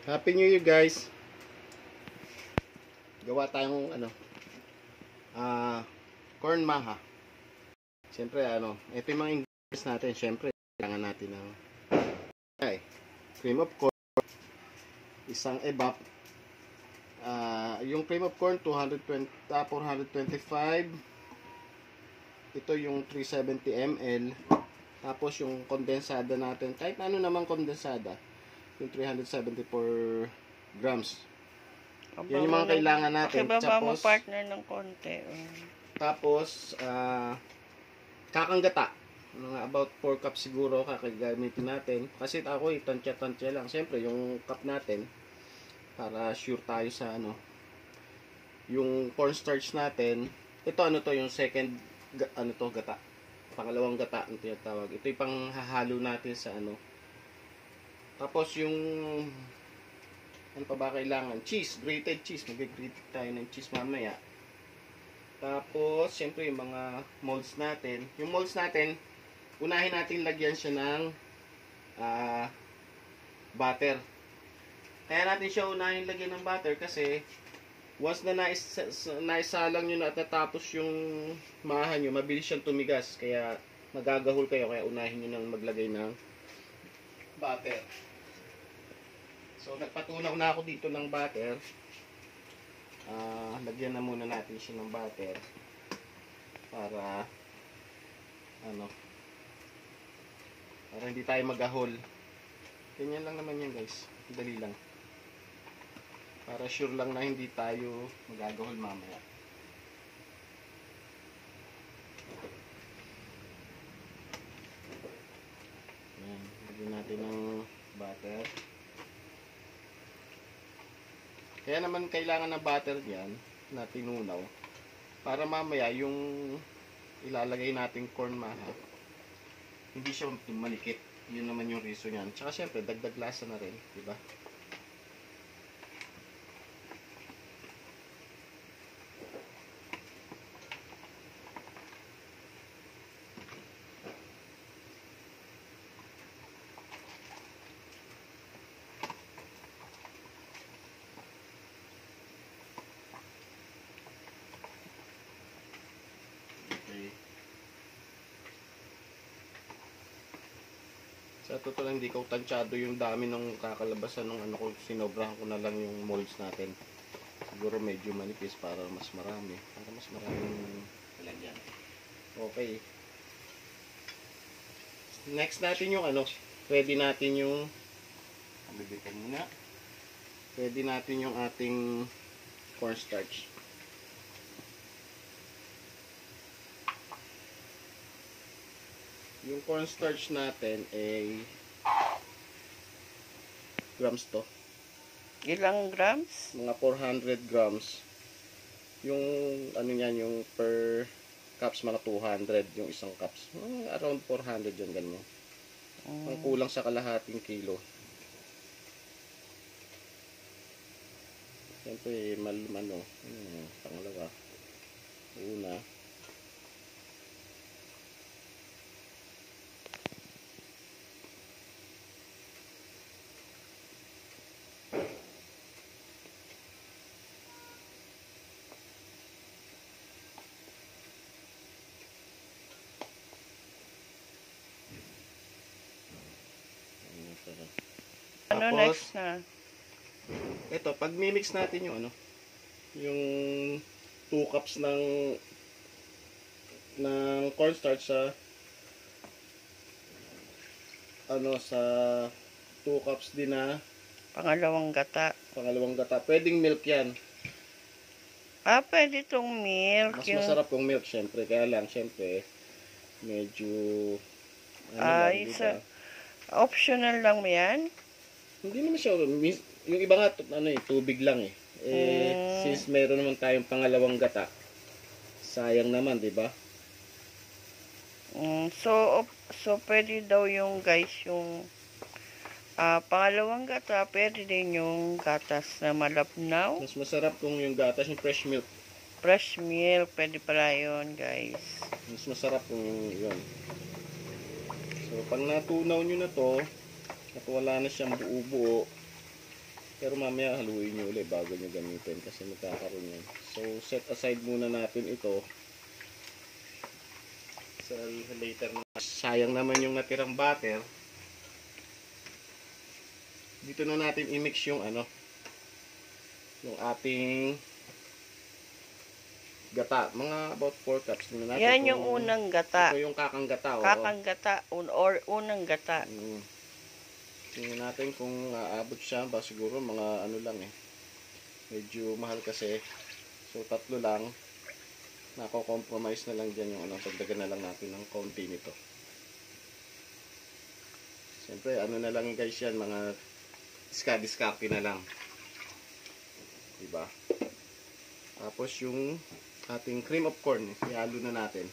Happy New Year, guys. Gawa tayong corn maha. Siyempre ito yung mga ingredients natin. Siyempre, kailangan natin ng cream of corn, isang evap. Yung cream of corn 425. Ito yung 370 ml. Tapos yung kondensada natin, kahit ano namang kondensada, yung 374 grams. Yan yung mga kailangan natin. Pakibaba mo partner ng konti. Tapos, kakanggata. Mga about 4 cups siguro kakagamitin natin. Kasi ako tansya-tansya lang. Siyempre, yung cup natin, para sure tayo sa yung cornstarch natin. Ito yung second, gata. Pangalawang gata, ang tinatawag. Ito yung panghahalo natin sa Tapos yung ano pa ba kailangan? Cheese, grated cheese. Mag-grate tayo ng cheese mamaya. Tapos, siyempre yung mga molds natin. Yung molds natin, unahin natin lagyan siya ng butter. Kaya natin siya unahin lagyan ng butter kasi once na naisalang nyo na at natapos yung maha nyo, mabilis siyang tumigas. Kaya magagahol kayo. Kaya unahin nyo nang maglagay ng butter. So, nagpatunaw na ako dito ng butter. Lagyan na muna natin siya ng butter para para hindi tayo magahol. Ganyan lang naman yan, guys. Dali lang. Para sure lang na hindi tayo magagahol mamaya. Ayan, lagyan natin ng butter. Kaya naman kailangan ng butter diyan na tinunaw para mamaya yung ilalagay nating corn maha hindi siya malikit. Yun naman yung reason niyan. Tsaka syempre dagdag lasa na rin, di ba? Sa totoo lang, hindi ko tansyado yung dami ng kakalabasan ng ko, sinobrahan ko na lang yung molds natin. Siguro medyo manipis para mas marami. Para mas maraming lagyan. Okay. Next natin yung ready natin yung bibitin muna. Ready natin yung ating cornstarch. Yung cornstarch natin ay grams to. Ilang grams? Mga 400 grams. Yung niyan, yung per cups mga 200 yung isang cups. Around 400 yun, ganyan. Ang kulang sa kalahating kilo. Siyempre, pangalawa. Una. Tapos, next na? Ito, pag mimix natin yung yung 2 cups ng cornstarch sa sa 2 cups din na pangalawang gata. Pwedeng milk yan. Pwede itong milk. Mas masarap kung milk, syempre. Kaya lang, syempre, medyo diba? Optional lang mo yan? Hindi naman siya. Yung iba nga, tubig lang eh. Since meron naman tayong pangalawang gata, sayang naman, di ba? So, pwede daw yung guys, yung pangalawang gata, pwede din yung gatas na malabnaw. Mas masarap kung yung gatas, yung fresh milk. Fresh milk, pwede pala yun, guys. Mas masarap kung yun. So, pag natunaw nyo na to, at wala na siyang buo-buo, Pero mamaya haluin nyo ulit bago nyo gamitin kasi magkakaroon yan. So set aside muna natin ito sa later na. Sayang naman yung natirang butter. Dito na natin i-mix yung yung ating gata. Mga about 4 cups. Natin Yan yung unang gata. Ito yung kakang gata. Kakang gata or unang gata. Tingnan natin kung aabot siya. Ba siguro mga lang medyo mahal kasi. So 3 lang. Nako-compromise na lang dyan yung pagdagan na lang natin ng konti nito. Siyempre na lang guys yan, mga diskarte na lang. Diba? Tapos yung ating cream of corn, ihalo na natin.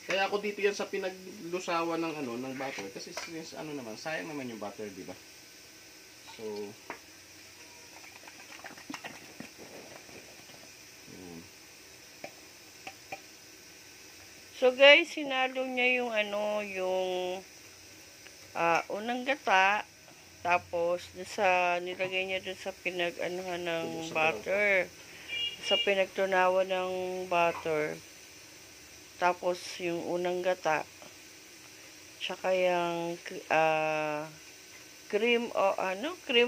Kaya ako dito yan sa pinaglusawan ng ng butter kasi since naman, sayang naman yung butter, diba? So So guys, sinalo niya yung unang gata, tapos nilagay niya dun sa pinag-anuhan ng butter, sa pinagtunawan ng butter, tapos yung unang gata, tsaka yung cream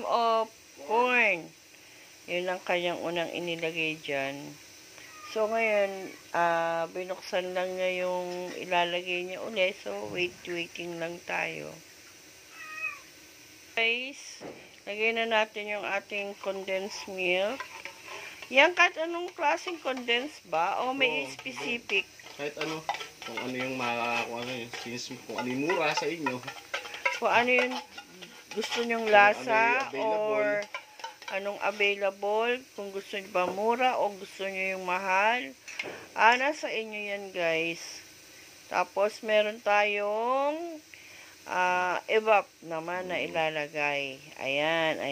of corn, yun ang kanyang unang inilagay dyan. So ngayon, binuksan lang niya yung ilalagay niya ulit. So waiting lang tayo. Guys, lagay na natin yung ating condensed milk. Yan kahit anong klaseng condensed ba? O may specific? Kahit kung ano yung kung ano yung mura sa inyo. Kung ano yung gusto nyong lasa or anong available, kung gusto nyo ba mura o gusto nyo yung mahal. Nasa inyo yan guys. Tapos meron tayong evap naman na ilalagay. Ayan.